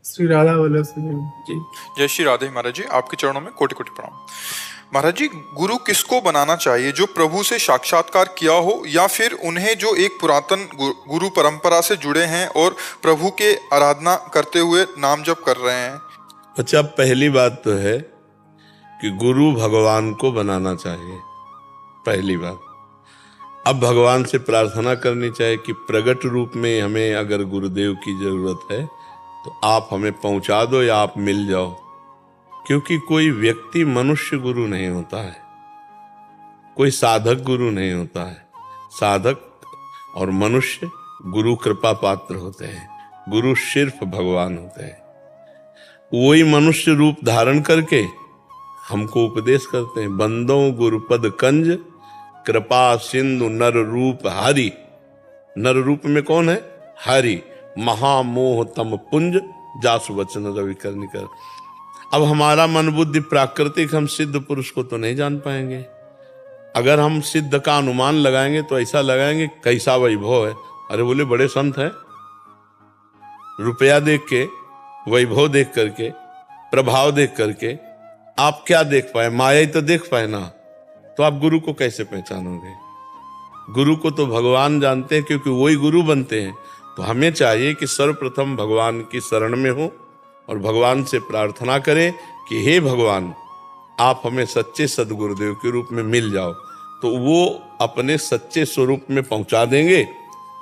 श्री राधा वल्लभ सिंह जी। जय श्री राधे महाराज जी, आपके चरणों में कोटि कोटि प्रणाम। महाराज जी, गुरु किसको बनाना चाहिए? जो प्रभु से साक्षात्कार किया हो, या फिर उन्हें जो एक पुरातन गुरु परंपरा से जुड़े हैं और प्रभु के आराधना करते हुए नाम जप कर रहे हैं? अच्छा, पहली बात तो है कि गुरु भगवान को बनाना चाहिए, पहली बात। अब भगवान से प्रार्थना करनी चाहिए कि प्रगट रूप में हमें अगर गुरुदेव की जरूरत है तो आप हमें पहुंचा दो या आप मिल जाओ, क्योंकि कोई व्यक्ति मनुष्य गुरु नहीं होता है, कोई साधक गुरु नहीं होता है। साधक और मनुष्य गुरु कृपा पात्र होते हैं, गुरु सिर्फ भगवान होते हैं। वही मनुष्य रूप धारण करके हमको उपदेश करते हैं। बंदो गुरुपद कंज कृपा सिंधु नर रूप हरि। नर रूप में कौन है? हरि। महामोह तम पुंज जासु वचन रवि कर निकर। अब हमारा मन बुद्धि प्राकृतिक, हम सिद्ध पुरुष को तो नहीं जान पाएंगे। अगर हम सिद्ध का अनुमान लगाएंगे तो ऐसा लगाएंगे कैसा वैभव है। अरे बोले बड़े संत हैं, रुपया देख के, वैभव देख करके, प्रभाव देख करके आप क्या देख पाए? माया ही तो देख पाए ना। तो आप गुरु को कैसे पहचानोगे? गुरु को तो भगवान जानते हैं, क्योंकि वही गुरु बनते हैं। तो हमें चाहिए कि सर्वप्रथम भगवान की शरण में हो और भगवान से प्रार्थना करें कि हे भगवान, आप हमें सच्चे सदगुरुदेव के रूप में मिल जाओ। तो वो अपने सच्चे स्वरूप में पहुंचा देंगे,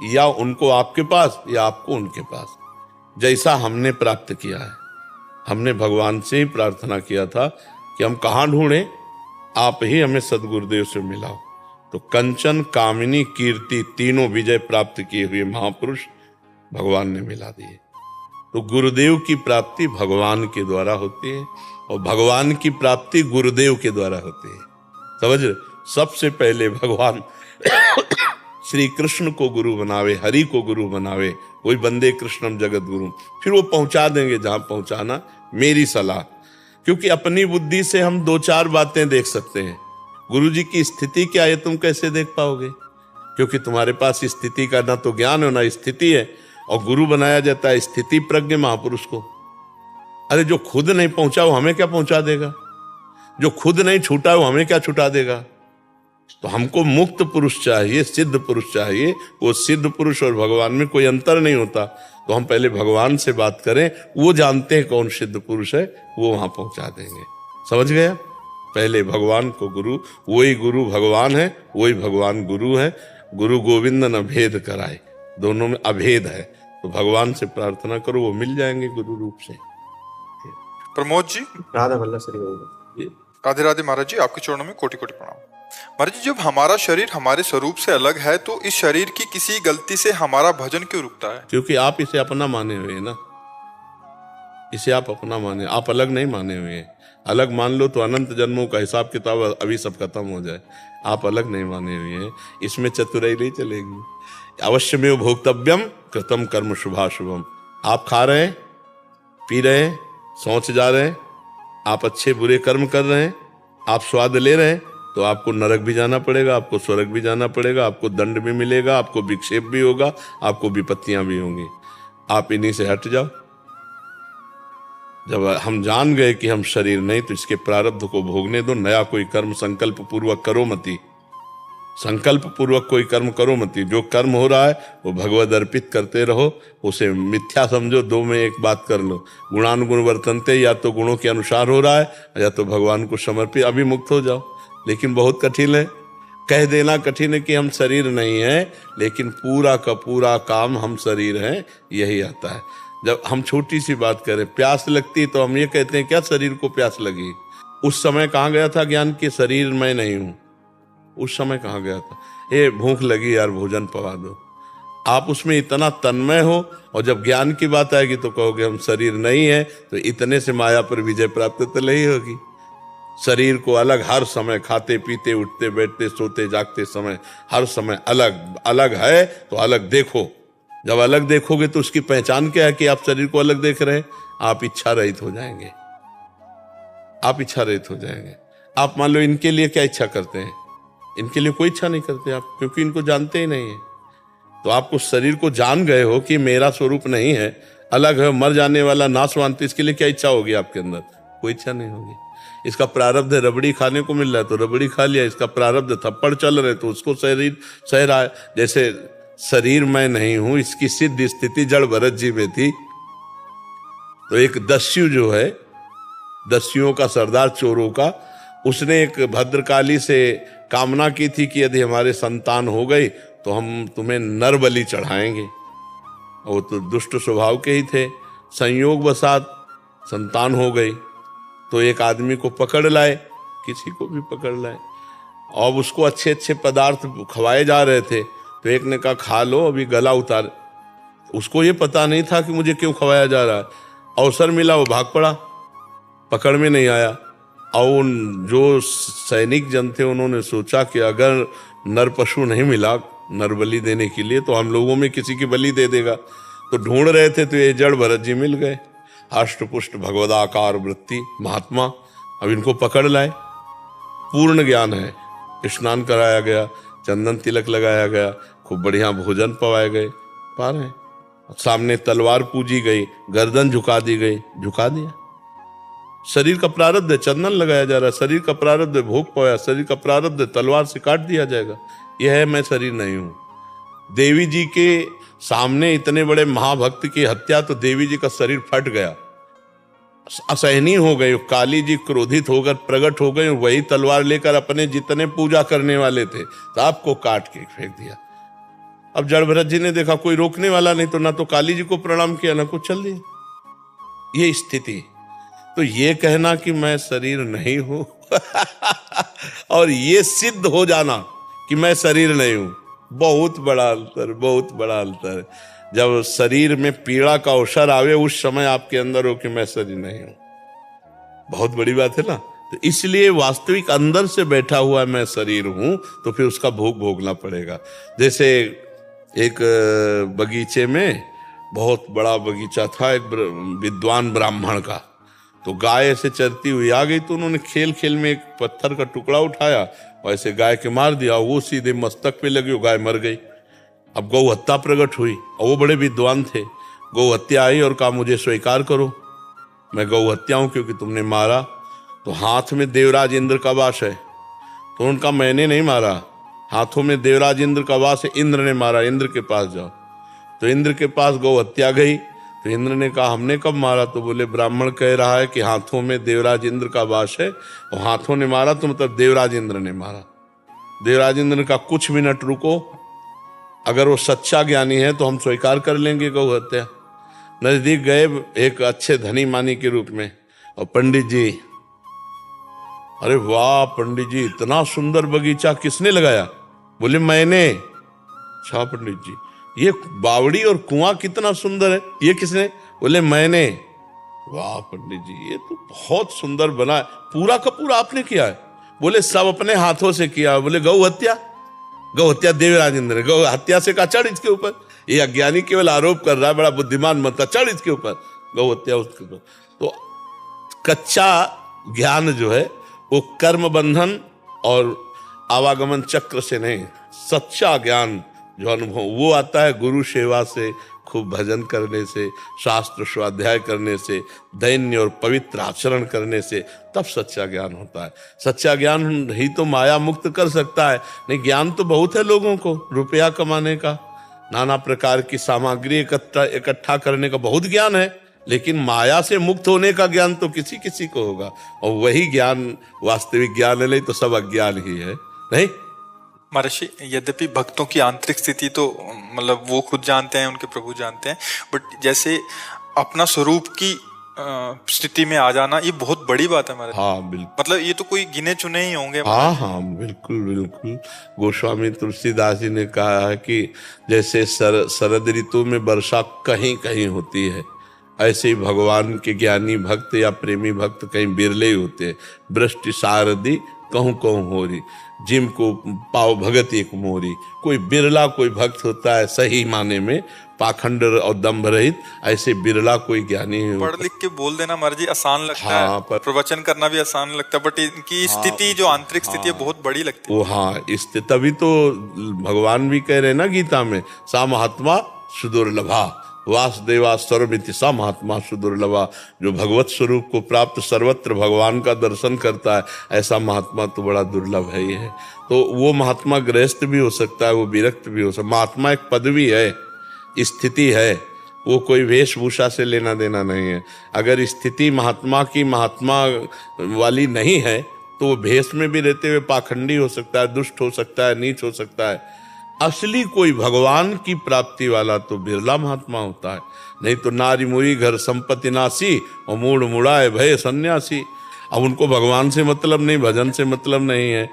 या उनको आपके पास या आपको उनके पास, जैसा हमने प्राप्त किया है। हमने भगवान से ही प्रार्थना किया था कि हम कहाँ ढूंढें, आप ही हमें सदगुरुदेव से मिलाओ। तो कंचन, कामिनी, कीर्ति, तीनों विजय प्राप्त किए हुए महापुरुष भगवान ने मिला दिए। तो गुरुदेव की प्राप्ति भगवान के द्वारा होती है, और भगवान की प्राप्ति गुरुदेव के द्वारा होती है। समझ रहे? सबसे पहले भगवान श्री कृष्ण को गुरु बनावे, हरि को गुरु बनावे, वही वंदे कृष्णम जगत गुरु। फिर वो पहुंचा देंगे जहां पहुंचाना। मेरी सलाह, क्योंकि अपनी बुद्धि से हम दो चार बातें देख सकते हैं, गुरु जी की स्थिति क्या है तुम कैसे देख पाओगे? क्योंकि तुम्हारे पास स्थिति का ना तो ज्ञान है ना स्थिति है। और गुरु बनाया जाता है स्थिति प्रज्ञ महापुरुष को। अरे जो खुद नहीं पहुंचा वो हमें क्या पहुंचा देगा? जो खुद नहीं छूटा वो हमें क्या छुटा देगा? तो हमको मुक्त पुरुष चाहिए, सिद्ध पुरुष चाहिए। वो सिद्ध पुरुष और भगवान में कोई अंतर नहीं होता। तो हम पहले भगवान से बात करें, वो जानते हैं कौन सिद्ध पुरुष है, वो वहां पहुंचा देंगे। समझ गया? पहले भगवान को गुरु, वही गुरु भगवान है, वही भगवान गुरु है। गुरु गोविंद न भेद कराए, दोनों में अभेद है। तो भगवान से प्रार्थना करो, वो मिल जाएंगे गुरु रूप से। प्रमोद जी, राधा वल्लभ सिंह। राधे राधे महाराज जी, आपके चरणों में कोटि कोटि प्रणाम। महाराज जी, जब हमारा शरीर हमारे स्वरूप से अलग है, तो इस शरीर की किसी गलती से हमारा भजन क्यों रुकता है? क्योंकि आप इसे अपना माने हुए हैं ना। इसे आप अपना माने, आप अलग नहीं माने हुए हैं। अलग मान लो तो अनंत जन्मों का हिसाब किताब अभी सब खत्म हो जाए। आप अलग नहीं माने हुए हैं, इसमें चतुराई नहीं चलेगी। अवश्य में भोक्तव्यम कृतम कर्म शुभाशुभम। आप खा रहे हैं, पी रहे हैं, सोच जा रहे हैं, आप अच्छे बुरे कर्म कर रहे हैं, आप स्वाद ले रहे हैं, तो आपको नरक भी जाना पड़ेगा, आपको स्वर्ग भी जाना पड़ेगा, आपको दंड भी मिलेगा, आपको विक्षेप भी होगा, आपको विपत्तियां भी होंगी। आप इन्हीं से हट जाओ। जब हम जान गए कि हम शरीर नहीं, तो इसके प्रारब्ध को भोगने दो। नया कोई कर्म संकल्प पूर्वक करो मती, संकल्प पूर्वक कोई कर्म करो मती। जो कर्म हो रहा है वो भगवद अर्पित करते रहो, उसे मिथ्या समझो। दो में एक बात कर लो, गुणानुगुण वर्तनते, या तो गुणों के अनुसार हो रहा है या तो भगवान को समर्पित, अभी मुक्त हो जाओ। लेकिन बहुत कठिन है, कह देना कठिन है कि हम शरीर नहीं है, लेकिन पूरा का पूरा काम हम शरीर हैं, यही आता है। जब हम छोटी सी बात करें, प्यास लगती तो हम ये कहते हैं क्या शरीर को प्यास लगी? उस समय कहाँ गया था ज्ञान के शरीर मैं नहीं हूं? उस समय कहाँ गया था? ए भूख लगी यार, भोजन पवा दो। आप उसमें इतना तन्मय हो, और जब ज्ञान की बात आएगी तो कहोगे हम शरीर नहीं है। तो इतने से माया पर विजय प्राप्त तो नहीं होगी। शरीर को अलग, हर समय खाते पीते उठते बैठते सोते जागते समय, हर समय अलग अलग है। तो अलग देखो। जब अलग देखोगे तो उसकी पहचान क्या है कि आप शरीर को अलग देख रहे हैं? आप इच्छा रहित हो जाएंगे, आप इच्छा रहित हो जाएंगे। आप मान लो इनके लिए क्या इच्छा करते हैं? इनके लिए कोई इच्छा नहीं करते आप, क्योंकि इनको जानते ही नहीं है। तो आपको शरीर को जान गए हो कि मेरा स्वरूप नहीं है, अलग है, मर जाने वाला, नाशवान, तो इसके लिए क्या इच्छा होगी आपके अंदर? कोई इच्छा नहीं होगी। इसका प्रारब्ध है रबड़ी खाने को मिल रहा है तो रबड़ी खा लिया, इसका प्रारब्ध थप्पड़ चल रहे तो उसको शरीर सह रहा है। जैसे शरीर मैं नहीं हूं, इसकी सिद्ध स्थिति जड़ भरत जी में थी। तो एक दस्यु जो है, दस्युओं का सरदार, चोरों का, उसने एक भद्रकाली से कामना की थी कि यदि हमारे संतान हो गई तो हम तुम्हें नर बलि चढ़ाएंगे। वो तो दुष्ट स्वभाव के ही थे। संयोग वसात संतान हो गई तो एक आदमी को पकड़ लाए, किसी को भी पकड़ लाए, और उसको अच्छे अच्छे पदार्थ खवाए जा रहे थे। तो एक ने कहा खा लो, अभी गला उतार। उसको ये पता नहीं था कि मुझे क्यों खवाया जा रहा है। अवसर मिला, वो भाग पड़ा, पकड़ में नहीं आया। और उन जो सैनिक जन थे उन्होंने सोचा कि अगर नर पशु नहीं मिला नर बलि देने के लिए तो हम लोगों में किसी की बलि दे देगा। तो ढूंढ रहे थे तो ये जड़ भरत जी मिल गए, अष्टपुष्ट भगवदाकार वृत्ति महात्मा। अब इनको पकड़ लाए, पूर्ण ज्ञान है, स्नान कराया गया, चंदन तिलक लगाया गया, खूब बढ़िया भोजन पवाए गए, पा रहे हैं। सामने तलवार पूजी गई, गर्दन झुका दी गई, झुका दिया। शरीर का प्रारब्ध है, चंदन लगाया जा रहा है, शरीर का प्रारब्ध है, भोग पवाया, शरीर का प्रारब्ध है, तलवार से काट दिया जाएगा। यह है मैं शरीर नहीं हूं। देवी जी के सामने इतने बड़े महाभक्त की हत्या, तो देवी जी का शरीर फट गया, असहनीय हो गई। काली जी क्रोधित होकर प्रकट हो गई, वही तलवार लेकर अपने जितने पूजा करने वाले थे सबको काट के फेंक दिया। अब जड़ भरत जी ने देखा कोई रोकने वाला नहीं, तो ना तो काली जी को प्रणाम किया ना कुछ, चल दिया। ये स्थिति। तो ये कहना कि मैं शरीर नहीं हूं और ये सिद्ध हो जाना कि मैं शरीर नहीं हूं, बहुत बड़ा अंतर, बहुत बड़ा अंतर। जब शरीर में पीड़ा का अवसर आवे उस समय आपके अंदर हो कि मैं शरीर नहीं हूं, बहुत बड़ी बात है ना। तो इसलिए वास्तविक अंदर से बैठा हुआ मैं शरीर हूं, तो फिर उसका भोग भोगना पड़ेगा। जैसे एक बगीचे में, बहुत बड़ा बगीचा था एक विद्वान ब्राह्मण का, तो गाय ऐसे चरती हुई आ गई, तो उन्होंने खेल खेल में एक पत्थर का टुकड़ा उठाया और ऐसे गाय के मार दिया, वो सीधे मस्तक पे लगी, वो गाय मर गई। अब गौ हत्या प्रकट हुई, और वो बड़े विद्वान थे। गौ हत्या आई और कहा मुझे स्वीकार करो, मैं गौ हत्या हूं क्योंकि तुमने मारा। तो हाथ में देवराज इंद्र का वास है, तो उनका मैंने नहीं मारा, हाथों में देवराज इंद्र का वास है, इंद्र ने मारा, इंद्र के पास जाओ। तो इंद्र के पास गौ हत्या गई, तो इंद्र ने कहा हमने कब मारा? तो बोले ब्राह्मण कह रहा है कि हाथों में देवराज इंद्र का वास है, और हाथों ने मारा तो मतलब देवराज इंद्र ने मारा। देवराज इंद्र ने कहा कुछ मिनट रुको, अगर वो सच्चा ज्ञानी है तो हम स्वीकार कर लेंगे गौ हत्या। नजदीक गए एक अच्छे धनी मानी के रूप में, और पंडित जी, अरे वाह पंडित जी, इतना सुंदर बगीचा किसने लगाया? बोले मैंने। अच्छा पंडित जी, ये बावड़ी और कुआं कितना सुंदर है, ये किसने? बोले मैंने। वाह पंडित जी, ये तो बहुत सुंदर बना है, पूरा का पूरा आपने किया है? बोले सब अपने हाथों से किया। बोले गौ हत्या? गौ हत्या देवराज इंद्र ने, गौ हत्या से कहा चढ़ इसके ऊपर। ये अज्ञानी केवल आरोप कर रहा है, बड़ा बुद्धिमान बनता, चढ़ इसके ऊपर, गौ हत्या उसके ऊपर। तो कच्चा ज्ञान जो है वो कर्म बंधन और आवागमन चक्र से नहीं, सच्चा ज्ञान जो अनुभव वो आता है गुरु सेवा से, खूब भजन करने से, शास्त्र स्वाध्याय करने से, दैन्य और पवित्र आचरण करने से, तब सच्चा ज्ञान होता है। सच्चा ज्ञान ही तो माया मुक्त कर सकता है। नहीं, ज्ञान तो बहुत है लोगों को, रुपया कमाने का, नाना प्रकार की सामग्री इकट्ठा करने का बहुत ज्ञान है, लेकिन माया से मुक्त होने का ज्ञान तो किसी किसी को होगा, और वही ज्ञान वास्तविक ज्ञान है, नहीं तो सब अज्ञान ही है। नहीं महर्षि, यद्यपि भक्तों की आंतरिक स्थिति तो मतलब वो खुद जानते हैं, उनके प्रभु जानते हैं, बट जैसे अपना स्वरूप की स्थिति में आ जाना, ये बहुत बड़ी बात है हमारे। हाँ बिल्कुल, मतलब ये तो कोई गिने चुने ही होंगे। हाँ हाँ बिल्कुल बिल्कुल। गोस्वामी तुलसीदास जी ने कहा है कि जैसे शरद ऋतु में वर्षा कहीं कहीं होती है, ऐसे ही भगवान के ज्ञानी भक्त या प्रेमी भक्त कहीं बिरले ही होते हैं। वृष्टि शारदी कहूँ कहूँ हो रही, जिम को पाओ भगत एक मोरी। कोई बिरला कोई भक्त होता है सही माने में, पाखंड और दम्भ रहित, ऐसे बिरला कोई ज्ञानी है। पढ़ लिख के बोल देना मर्जी आसान लगता हाँ, है, प्रवचन करना भी आसान लगता है, बट इनकी स्थिति जो आंतरिक स्थिति है बहुत बड़ी लगती है। वो हाँ, तभी तो भगवान भी कह रहे हैं ना गीता में, सा महात्मा सुदुर्लभा, वासुदेवा सर्वमिति सा महात्मा सुदुर्लभा। जो भगवत स्वरूप को प्राप्त सर्वत्र भगवान का दर्शन करता है, ऐसा महात्मा तो बड़ा दुर्लभ है ही है। तो वो महात्मा गृहस्थ भी हो सकता है, वो विरक्त भी हो सकता है। महात्मा एक पदवी है, स्थिति है, वो कोई वेशभूषा से लेना देना नहीं है। अगर स्थिति महात्मा की महात्मा वाली नहीं है तो वो भेष में भी रहते हुए पाखंडी हो सकता है, दुष्ट हो सकता है, नीच हो सकता है। असली कोई भगवान की प्राप्ति वाला तो बिरला महात्मा होता है। नहीं तो नारी मुरी घर संपत्ति नासी और मूढ़ मुड़ाए भय सन्यासी। अब उनको भगवान से मतलब नहीं, भजन से मतलब नहीं है।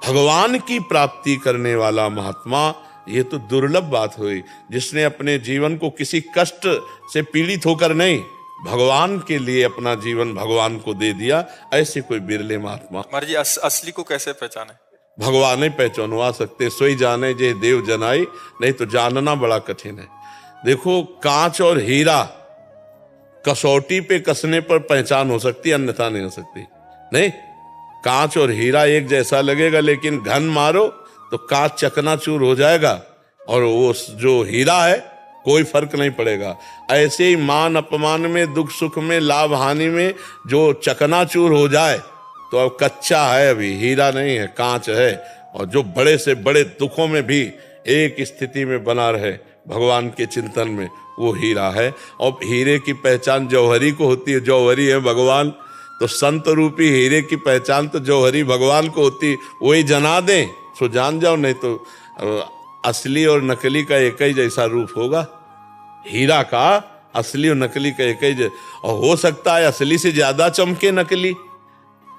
भगवान की प्राप्ति करने वाला महात्मा, ये तो दुर्लभ बात हुई, जिसने अपने जीवन को किसी कष्ट से पीड़ित होकर नहीं, भगवान के लिए अपना जीवन भगवान को दे दिया। ऐसे कोई बिरले महात्मा। महाराज जी असली को कैसे पहचाने? भगवान ही पहचानवा सकते, सोई जाने जे देव जनाई, नहीं तो जानना बड़ा कठिन है। देखो, कांच और हीरा कसौटी पे कसने पर पहचान हो सकती, अन्यथा नहीं हो सकती। नहीं, कांच और हीरा एक जैसा लगेगा, लेकिन घन मारो तो कांच चकनाचूर हो जाएगा और वो जो हीरा है कोई फर्क नहीं पड़ेगा। ऐसे ही मान अपमान में, दुख सुख में, लाभ हानि में जो चकनाचूर हो जाए तो अब कच्चा है, अभी हीरा नहीं है, कांच है। और जो बड़े से बड़े दुखों में भी एक स्थिति में बना रहे भगवान के चिंतन में, वो हीरा है। और हीरे की पहचान जौहरी को होती है, जौहरी है भगवान। तो संत रूपी हीरे की पहचान तो जौहरी भगवान को होती, वही जना दें सो जान जाओ, नहीं तो असली और नकली का एक ही जैसा रूप होगा। हीरा का असली और नकली का एक ही और हो सकता है असली से ज्यादा चमके नकली,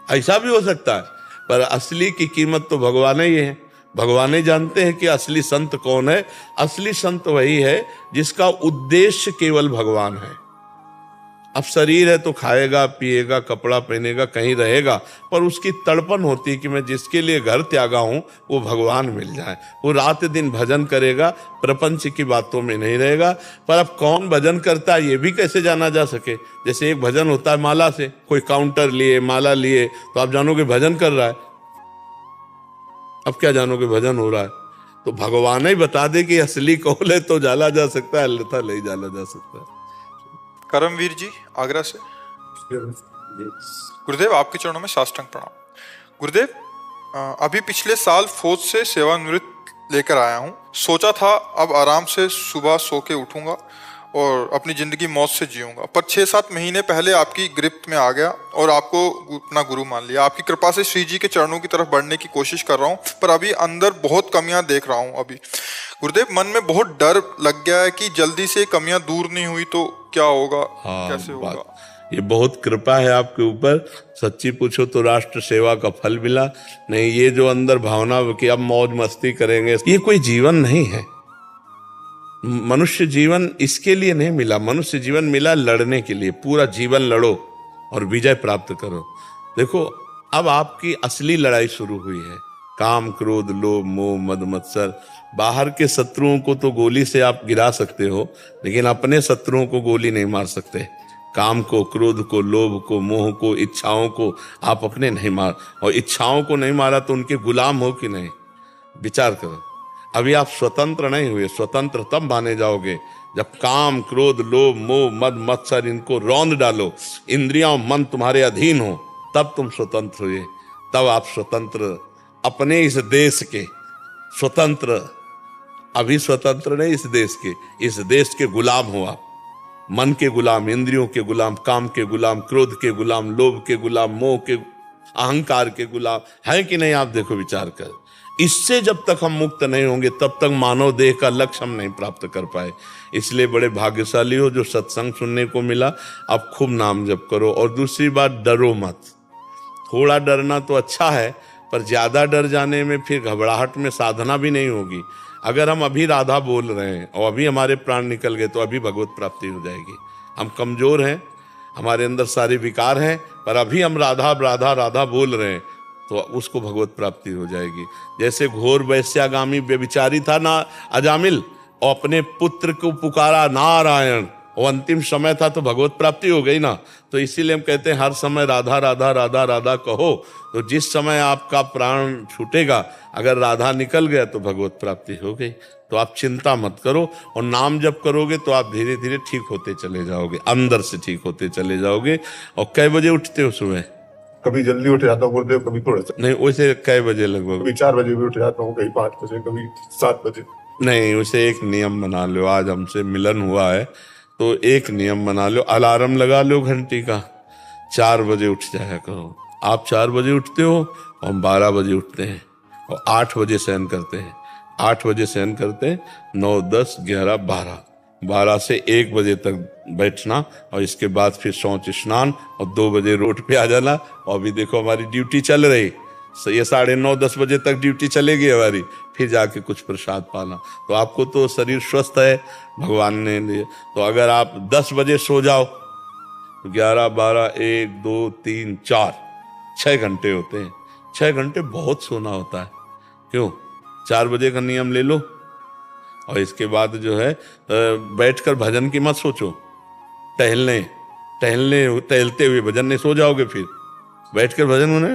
ऐसा भी हो सकता है। पर असली की कीमत तो भगवान ही है। भगवान ही जानते हैं कि असली संत कौन है। असली संत वही है जिसका उद्देश्य केवल भगवान है। अब शरीर है तो खाएगा, पिएगा, कपड़ा पहनेगा, कहीं रहेगा, पर उसकी तड़पन होती है कि मैं जिसके लिए घर त्यागा हूं वो भगवान मिल जाए। वो रात दिन भजन करेगा, प्रपंच की बातों में नहीं रहेगा। पर अब कौन भजन करता है ये भी कैसे जाना जा सके? जैसे एक भजन होता है माला से, कोई काउंटर लिए, माला लिए, तो आप जानोगे भजन कर रहा है। अब क्या जानोगे भजन हो रहा है? तो भगवान ही बता दे कि असली कौन है तो जाला जा सकता है, अन्यथा नहीं जाला जा सकता है। करमवीर जी आगरा से। गुरुदेव आपके चरणों में साष्टांग प्रणाम। गुरुदेव अभी पिछले साल फौज से सेवानिवृत्त लेकर आया हूँ। सोचा था अब आराम से सुबह सो के उठूंगा और अपनी जिंदगी मौत से जीऊंगा, पर 6-7 महीने पहले आपकी गिरफ्त में आ गया और आपको अपना गुरु मान लिया। आपकी कृपा से श्री जी के चरणों की तरफ बढ़ने की कोशिश कर रहा हूँ, पर अभी अंदर बहुत कमियां देख रहा हूँ। अभी गुरुदेव मन में बहुत डर लग गया है कि जल्दी से कमियां दूर नहीं हुई तो क्या होगा, कैसे होगा? ये बहुत कृपा है आपके ऊपर। सच्ची पूछो तो राष्ट्र सेवा का फल मिला। नहीं, ये जो अंदर भावना कि अब मौज मस्ती करेंगे, ये कोई जीवन नहीं है। मनुष्य जीवन इसके लिए नहीं मिला। मनुष्य जीवन मिला लड़ने के लिए। पूरा जीवन लड़ो और विजय प्राप्त करो। देखो, अब आपकी असली लड़ाई शुरू हुई है। काम, क्रोध, लोभ, मोह, मद, मत्सर। बाहर के शत्रुओं को तो गोली से आप गिरा सकते हो, लेकिन अपने शत्रुओं को गोली नहीं मार सकते। काम को, क्रोध को, लोभ को, मोह को, इच्छाओं को आप अपने नहीं मार, और इच्छाओं को नहीं मारा तो उनके गुलाम हो कि नहीं, विचार करो। अभी आप स्वतंत्र नहीं हुए। स्वतंत्र तब माने जाओगे जब काम, क्रोध, लोभ, मोह, मद, मत्सर इनको रौंद डालो, इंद्रियां, मन तुम्हारे अधीन हो, तब तुम स्वतंत्र हुए। तब आप स्वतंत्र, अपने इस देश के स्वतंत्र, अभी स्वतंत्र नहीं इस देश के, इस देश के गुलाम हो आप। मन के गुलाम, इंद्रियों के गुलाम, काम के गुलाम, क्रोध के गुलाम, लोभ के गुलाम, मोह के, अहंकार के गुलाम है कि नहीं? आप देखो, विचार कर। इससे जब तक हम मुक्त नहीं होंगे तब तक मानव देह का लक्ष्य हम नहीं प्राप्त कर पाए। इसलिए बड़े भाग्यशाली हो जो सत्संग सुनने को मिला। अब खूब नाम जप करो। और दूसरी बात, डरो मत। थोड़ा डरना तो अच्छा है, पर ज्यादा डर जाने में फिर घबराहट में साधना भी नहीं होगी। अगर हम अभी राधा बोल रहे हैं और अभी हमारे प्राण निकल गए तो अभी भगवत प्राप्ति हो जाएगी। हम कमजोर हैं, हमारे अंदर सारे विकार हैं, पर अभी हम राधा राधा राधा बोल रहे हैं तो उसको भगवत प्राप्ति हो जाएगी। जैसे घोर वैश्यागामी व्यभिचारी था ना अजामिल, और अपने पुत्र को पुकारा नारायण, वो अंतिम समय था तो भगवत प्राप्ति हो गई ना। तो इसीलिए हम कहते हैं हर समय राधा राधा राधा राधा कहो। तो जिस समय आपका प्राण छूटेगा, अगर राधा निकल गया तो भगवत प्राप्ति हो गई। तो आप चिंता मत करो, और नाम जप करोगे तो आप धीरे धीरे ठीक होते चले जाओगे, अंदर से ठीक होते चले जाओगे। और कै बजे उठते हो सुबह? कभी जल्दी उठ जाता हूँ गुरुदेव, कभी थोड़ा सा, नहीं, वैसे कै बजे लगभग? कभी 4 बजे भी उठ जाता हूँ, कभी 5 बजे, कभी 7 बजे। नहीं, उसे एक नियम बना लो। आज हमसे मिलन हुआ है तो एक नियम बना लो, अलार्म लगा लो घंटी का, 4 बजे उठ जाया करो। आप 4 बजे उठते हो, हम 12 बजे उठते हैं और 8 बजे शयन करते हैं। 8 बजे शयन करते हैं, 9, 10, 11, 12, 12 से 1 बजे तक बैठना, और इसके बाद फिर शौच स्नान, और 2 बजे रोड पे आ जाना। और अभी देखो हमारी ड्यूटी चल रही, ये 9:30, 10 बजे तक ड्यूटी चलेगी हमारी, फिर जाके कुछ प्रसाद पाना। तो आपको तो शरीर स्वस्थ है भगवान ने दिए। तो अगर आप 10 बजे सो जाओ तो 11, 12, 1, 2, 3, 4, 6 घंटे होते हैं। 6 घंटे बहुत सोना होता है। क्यों? 4 बजे का नियम ले लो। और इसके बाद जो है बैठकर भजन की मत सोचो, टहलते हुए भजन नहीं, सो जाओगे। फिर बैठकर भजन होने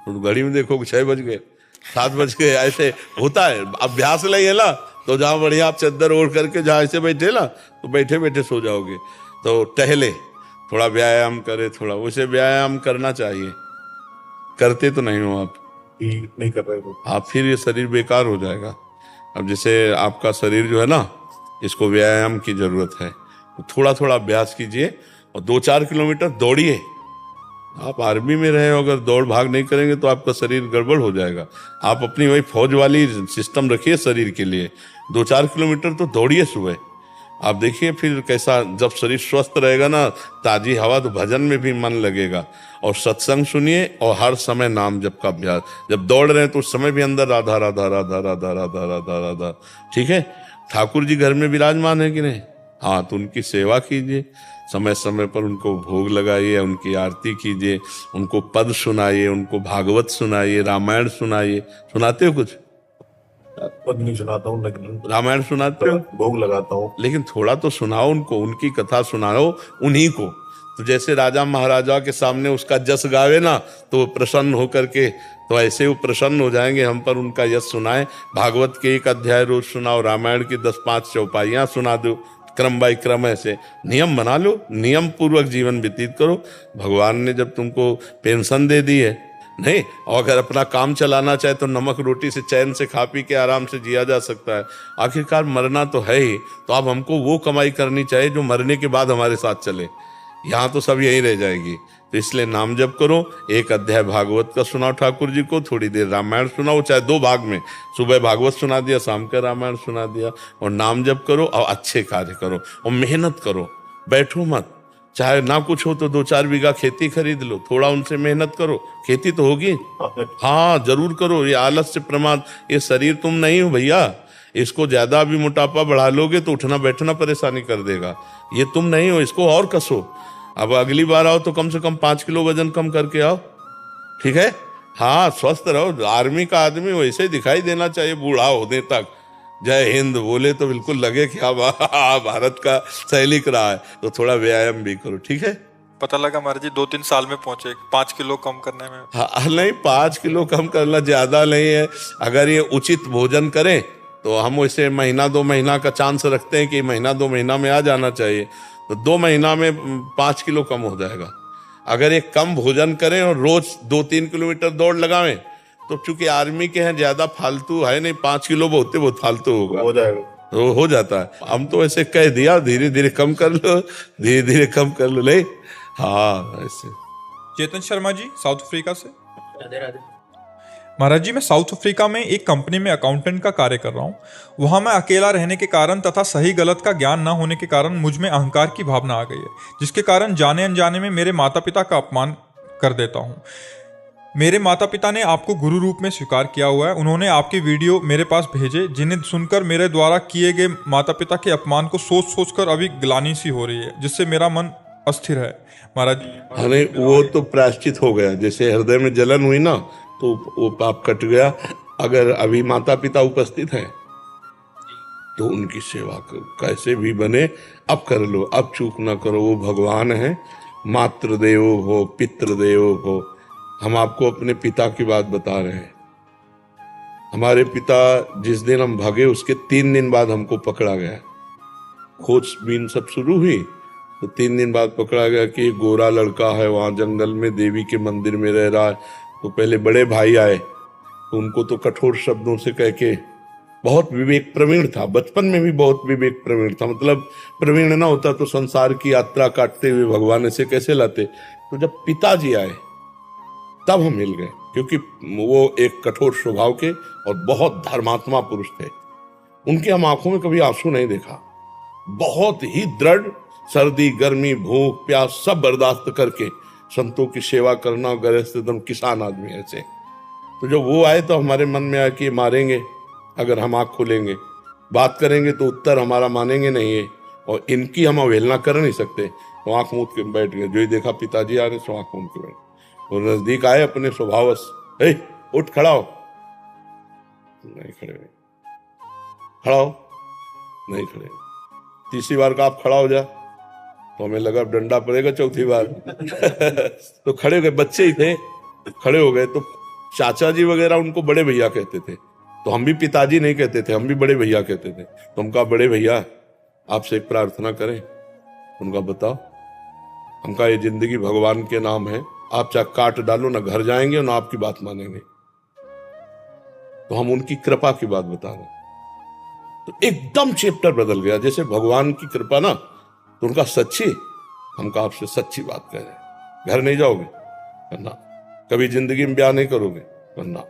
तो घड़ी में देखो 6 बज गए, 7 बज गए, ऐसे होता है। अभ्यास नहीं है ना, तो जहाँ बढ़िया आप चद्दर ओढ़ करके जहाँ ऐसे बैठे ना, तो बैठे बैठे सो जाओगे। तो टहले, थोड़ा व्यायाम करे, थोड़ा वैसे व्यायाम करना चाहिए। करते तो नहीं हो आप? नहीं कर रहे हो आप, फिर ये शरीर बेकार हो जाएगा। अब जैसे आपका शरीर जो है ना, इसको व्यायाम की जरूरत है, तो थोड़ा थोड़ा अभ्यास कीजिए और 2-4 किलोमीटर दौड़िए। आप आर्मी में रहे हो, अगर दौड़ भाग नहीं करेंगे तो आपका शरीर गड़बड़ हो जाएगा। आप अपनी वही फौज वाली सिस्टम रखिए शरीर के लिए। 2-4 किलोमीटर तो दौड़िए सुबह। आप देखिए फिर कैसा, जब शरीर स्वस्थ रहेगा ना, ताजी हवा, तो भजन में भी मन लगेगा। और सत्संग सुनिए, और हर समय नाम जप का अभ्यास। जब दौड़ रहे हैं तो उस समय भी अंदर राधा राधा राधा राधा राधा राधा राधा। ठीक है? ठाकुर जी घर में विराजमान है कि नहीं? हाँ, तो उनकी सेवा कीजिए, समय समय पर उनको भोग लगाइए, उनकी आरती कीजिए, उनको पद सुनाइए, उनको भागवत सुनाइए, रामायण सुनाइए। सुनाते हो कुछ? पद नहीं सुनाता हूँ, लेकिन रामायण सुनाते हो? भोग लगाता हूँ। लेकिन थोड़ा तो सुनाओ उनको, उनकी कथा सुनाओ उन्हीं को। तो जैसे राजा महाराजा के सामने उसका जस गावे ना, तो वो प्रसन्न होकर के, तो ऐसे वो प्रसन्न हो जाएंगे हम पर, उनका यश सुनाए। भागवत के 1 अध्याय रोज सुनाओ, रामायण की 10-5 चौपाइयाँ सुना दो, क्रम बाई क्रम ऐसे नियम बना लो, नियम पूर्वक जीवन व्यतीत करो। भगवान ने जब तुमको पेंशन दे दी है, नहीं, और अगर अपना काम चलाना चाहे तो नमक रोटी से चैन से खा पी के आराम से जिया जा सकता है। आखिरकार मरना तो है ही, तो अब हमको वो कमाई करनी चाहिए जो मरने के बाद हमारे साथ चले। यहाँ तो सब यही रह जाएगी। तो इसलिए नाम जप करो, 1 अध्याय भागवत का सुनाओ ठाकुर जी को, थोड़ी देर रामायण सुनाओ, चाहे 2 भाग में, सुबह भागवत सुना दिया, शाम का रामायण सुना दिया। और नाम जप करो और अच्छे कार्य करो और मेहनत करो, बैठो मत। चाहे ना कुछ हो तो 2-4 बीघा खेती खरीद लो, थोड़ा उनसे मेहनत करो, खेती तो होगी। हाँ, जरूर करो। ये आलस से प्रमाद, ये शरीर तुम नहीं हो भैया। इसको ज्यादा भी मोटापा बढ़ा लोगे तो उठना बैठना परेशानी कर देगा। ये तुम नहीं हो, इसको और कसो। अब अगली बार आओ तो कम से कम 5 किलो वजन कम करके आओ। ठीक है? हाँ, स्वस्थ रहो। आर्मी का आदमी वैसे ही दिखाई देना चाहिए बूढ़ा होने तक। जय हिंद बोले तो बिल्कुल लगे कि हाँ भारत का सैनिक रहा है। तो थोड़ा व्यायाम भी करो। ठीक है? पता लगा महाराज जी 2-3 साल में पहुंचे 5 किलो कम करने में। हाँ, नहीं, 5 किलो कम करना ज्यादा नहीं है। अगर ये उचित भोजन करें तो हम वैसे 1-2 महीना का चांस रखते हैं कि 1-2 महीना में आ जाना चाहिए। तो 2 महीना में 5 किलो कम हो जाएगा। अगर ये कम भोजन करें और रोज 2-3 किलोमीटर दौड़ लगावें, तो चूंकि आर्मी के हैं ज्यादा फालतू है नहीं, 5 किलो बहुत फालतू होगा, हो जाएगा, तो हो जाता है। हम तो ऐसे कह दिया, धीरे धीरे कम कर लो, धीरे धीरे कम कर लो। नहीं, हाँ ऐसे। चेतन शर्मा जी साउथ अफ्रीका से। राधे राधे। महाराज जी, मैं साउथ अफ्रीका में एक कंपनी में अकाउंटेंट का कार्य कर रहा हूँ। वहाँ मैं अकेला रहने के कारण तथा सही गलत का ज्ञान न होने के कारण मुझ में अहंकार की भावना आ गई है, जिसके कारण जाने अनजाने में मेरे माता पिता का अपमान कर देता हूँ। मेरे माता पिता ने आपको गुरु रूप में स्वीकार किया हुआ है। उन्होंने आपके वीडियो मेरे पास भेजे, जिन्हें सुनकर मेरे द्वारा किए गए माता पिता के अपमान को सोच सोच कर अभी ग्लानि सी हो रही है, जिससे मेरा मन अस्थिर है। महाराज जी, अरे वो तो प्रायश्चित हो गया। जैसे हृदय में जलन हुई ना, तो वो पाप कट गया। अगर अभी माता पिता उपस्थित हैं, तो उनकी सेवा करो, कैसे भी बने अब कर लो, अब चूक ना करो। वो भगवान है, मातृदेवो हो पितृदेवो हो। हम आपको अपने पिता की बात बता रहे हैं। हमारे पिता जिस दिन हम भागे उसके 3 दिन बाद हमको पकड़ा गया। खोजबीन सब शुरू हुई तो 3 दिन बाद पकड़ा गया कि एक गोरा लड़का है वहां जंगल में देवी के मंदिर में रह रहा है। तो पहले बड़े भाई आए तो उनको तो कठोर शब्दों से कह के, बहुत विवेक प्रवीण था, बचपन में भी बहुत विवेक प्रवीण था। मतलब प्रवीण ना होता तो संसार की यात्रा काटते हुए भगवान ऐसे कैसे लाते। तो जब पिताजी आए तब हम मिल गए, क्योंकि वो एक कठोर स्वभाव के और बहुत धर्मात्मा पुरुष थे। उनके हम आंखों में कभी आंसू नहीं देखा। बहुत ही दृढ़, सर्दी गर्मी भूख प्यास सब बर्दाश्त करके संतों की सेवा करना, गृहस्थ एकदम किसान आदमी ऐसे। तो जब वो आए तो हमारे मन में आया कि मारेंगे अगर हम आंख खोलेंगे, बात करेंगे तो उत्तर हमारा मानेंगे नहीं है, और इनकी हम अवहेलना कर नहीं सकते। तो आंख मूंद के बैठ गए। जो ही देखा पिताजी आ रहे सो आंख मूंद के बैठ। वो नजदीक आए अपने स्वभावश, उठ खड़ा हो, नहीं खड़े हुए। खड़ा हो, नहीं खड़े। तीसरी बार का आप खड़ा हो जा तो हमें लगा डंडा पड़ेगा चौथी बार। तो खड़े हो गए, बच्चे ही थे, खड़े हो गए। तो चाचा जी वगैरह उनको बड़े भैया कहते थे, तो हम भी पिताजी नहीं कहते थे, हम भी बड़े भैया कहते थे। तो हम कहा बड़े भैया आपसे एक प्रार्थना करें। उनका बताओ। हम कहा ये जिंदगी भगवान के नाम है, आप चाहे काट डालो, ना घर जाएंगे ना आपकी बात मानेंगे। तो हम उनकी कृपा की बात बता रहे। तो एकदम चैप्टर बदल गया, जैसे भगवान की कृपा ना। तो उनका सच्ची, हम कहा आपसे सच्ची बात कह रहे। घर नहीं जाओगे? करना। कभी जिंदगी में ब्याह नहीं करोगे? करना।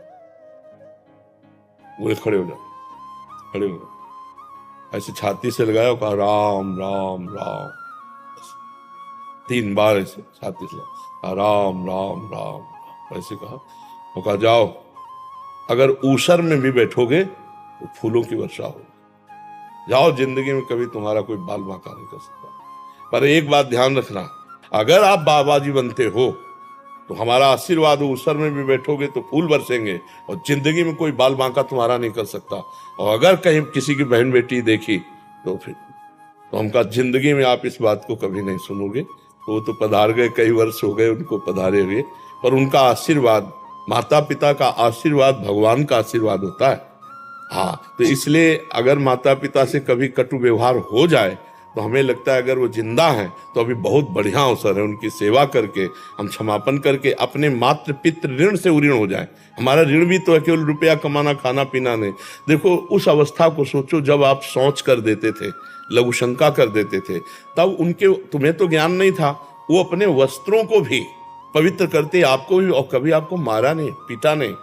बोले खड़े हो जाओ। खड़े हो गए, ऐसे छाती से लगाया, कहा राम राम राम। 3 बार ऐसे छाती से लगा, राम राम राम ऐसे कहा। तो कहा जाओ, अगर ऊसर में भी बैठोगे तो फूलों की वर्षा होगी। जाओ, जिंदगी में कभी तुम्हारा कोई बाल बांका नहीं कर सकता। पर एक बात ध्यान रखना, अगर आप बाबा जी बनते हो तो हमारा आशीर्वाद, ऊसर में भी बैठोगे तो फूल बरसेंगे, और जिंदगी में कोई बाल बांका तुम्हारा नहीं कर सकता। और अगर कहीं किसी की बहन बेटी देखी तो फिर तो हम कहा जिंदगी में आप इस बात को कभी नहीं सुनोगे। तो वो तो पधार गए, कई वर्ष हो गए उनको पधारे हुए, पर उनका आशीर्वाद, माता पिता का आशीर्वाद भगवान का आशीर्वाद होता है। हाँ, तो इसलिए अगर माता पिता से कभी कटु व्यवहार हो जाए तो हमें लगता है अगर वो जिंदा हैं तो अभी बहुत बढ़िया अवसर है, उनकी सेवा करके हम क्षमापन करके अपने मातृ पितृ ऋण से उऋण हो जाए। हमारा ऋण भी तो है, केवल रुपया कमाना खाना पीना नहीं। देखो उस अवस्था को सोचो जब आप सोच कर देते थे, लघु शंका कर देते थे, तब उनके, तुम्हें तो ज्ञान नहीं था, वो अपने वस्त्रों को भी पवित्र करते, आपको भी, और कभी आपको मारा नहीं, पीटा नहीं,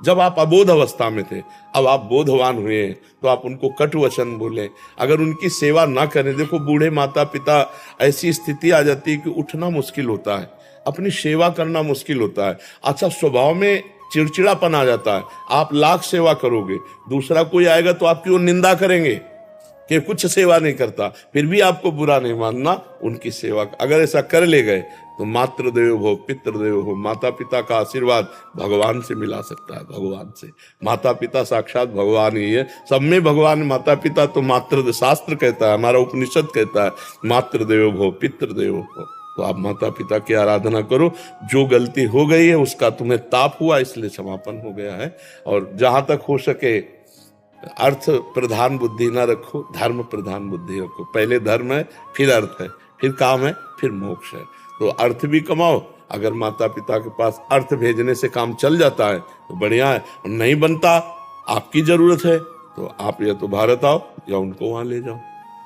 जब आप अबोध अवस्था में थे। अब आप बोधवान हुए तो आप उनको कटु वचन बोले, अगर उनकी सेवा ना करें। देखो बूढ़े माता पिता, ऐसी स्थिति आ जाती है कि उठना मुश्किल होता है, अपनी सेवा करना मुश्किल होता है। अच्छा, स्वभाव में चिड़चिड़ापन आ जाता है। आप लाख सेवा करोगे, दूसरा कोई आएगा तो आपकी वो निंदा करेंगे कि कुछ सेवा नहीं करता, फिर भी आपको बुरा नहीं मानना उनकी सेवा। अगर ऐसा कर ले गए तो मातृदेवो भव पितृदेवो भव, माता पिता का आशीर्वाद भगवान से मिला सकता है। भगवान से, माता पिता साक्षात भगवान ही है, सब में भगवान। माता पिता तो मातृ शास्त्र कहता है, हमारा उपनिषद कहता है मातृदेवो भव पितृदेवो भव। तो आप माता पिता की आराधना करो। जो गलती हो गई है उसका तुम्हें ताप हुआ, इसलिए क्षमापन हो गया है। और जहां तक हो सके अर्थ प्रधान बुद्धि ना रखो, धर्म प्रधान बुद्धि रखो। पहले धर्म है, फिर अर्थ है, फिर काम है, फिर मोक्ष है। तो अर्थ भी कमाओ, अगर माता पिता के पास अर्थ भेजने से काम चल जाता है तो बढ़िया है, और नहीं बनता, आपकी जरूरत है तो आप या तो भारत आओ या उनको वहां ले जाओ,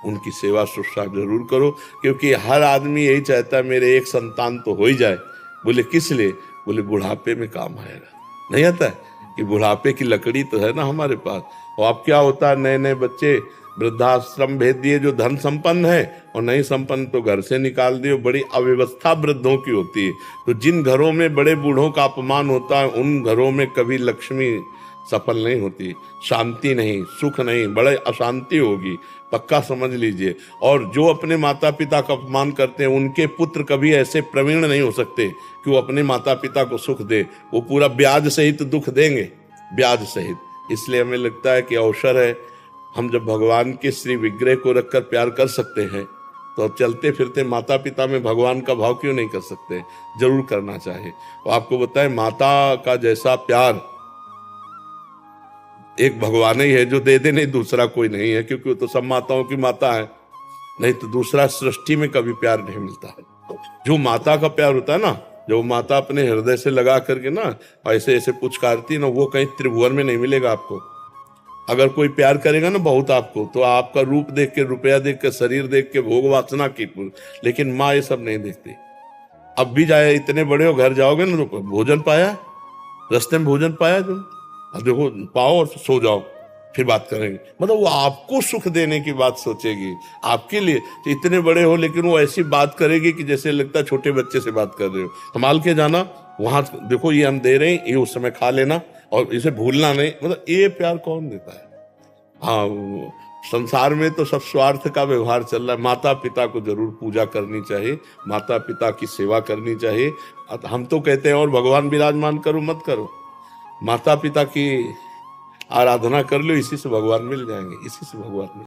उनकी सेवा शुश्रूषा जरूर करो। क्योंकि हर आदमी यही चाहता है मेरे एक संतान तो हो ही जाए। बोले किस लिए? बोले बुढ़ापे में काम आएगा। नहीं आता है कि बुढ़ापे की लकड़ी तो है ना हमारे पास। और अब क्या होता है, नए नए बच्चे वृद्धाश्रम भेज दिए जो धन संपन्न है, और नहीं संपन्न तो घर से निकाल दिए। बड़ी अव्यवस्था वृद्धों की होती है। तो जिन घरों में बड़े बूढ़ों का अपमान होता है उन घरों में कभी लक्ष्मी सफल नहीं होती, शांति नहीं, सुख नहीं, बड़े अशांति होगी, पक्का समझ लीजिए। और जो अपने माता पिता का अपमान करते हैं उनके पुत्र कभी ऐसे प्रवीण नहीं हो सकते कि वो अपने माता पिता को सुख दे। वो पूरा ब्याज सहित दुख देंगे, ब्याज सहित। इसलिए हमें लगता है कि अवसर है, हम जब भगवान के श्री विग्रह को रखकर प्यार कर सकते हैं तो अब चलते फिरते माता पिता में भगवान का भाव क्यों नहीं कर सकते? जरूर करना चाहिए। वो आपको बताएं, माता का जैसा प्यार एक भगवान ही है जो दे दे, नहीं दूसरा कोई नहीं है, क्योंकि वो तो सब माताओं की माता है, नहीं तो दूसरा सृष्टि में कभी प्यार नहीं मिलता है। जो माता का प्यार होता है ना, जो माता अपने हृदय से लगा करके ना ऐसे ऐसे पुचकारती है ना, वो कहीं त्रिभुवन में नहीं मिलेगा आपको। अगर कोई प्यार करेगा ना बहुत आपको, तो आपका रूप देख के, रुपया देख के, शरीर देख के, भोग वासना की, लेकिन माँ ये सब नहीं देखती। अब भी जाए, इतने बड़े हो, घर जाओगे ना तो भोजन पाया, रास्ते में भोजन पाया तुम, अब देखो पाओ और सो जाओ, फिर बात करेंगे। मतलब वो आपको सुख देने की बात सोचेगी आपके लिए। तो इतने बड़े हो लेकिन वो ऐसी बात करेगी कि जैसे लगता है छोटे बच्चे से बात कर रहे हो। संभाल के जाना, वहां देखो ये हम दे रहे हैं, ये उस समय खा लेना और इसे भूलना नहीं। मतलब ये प्यार कौन देता है? हाँ, संसार में तो सब स्वार्थ का व्यवहार चल रहा है। माता पिता को जरूर पूजा करनी चाहिए, माता पिता की सेवा करनी चाहिए। हम तो कहते हैं और भगवान विराजमान करो मत करो, माता पिता की आराधना कर लो, इसी से भगवान मिल जाएंगे, इसी से भगवान मिल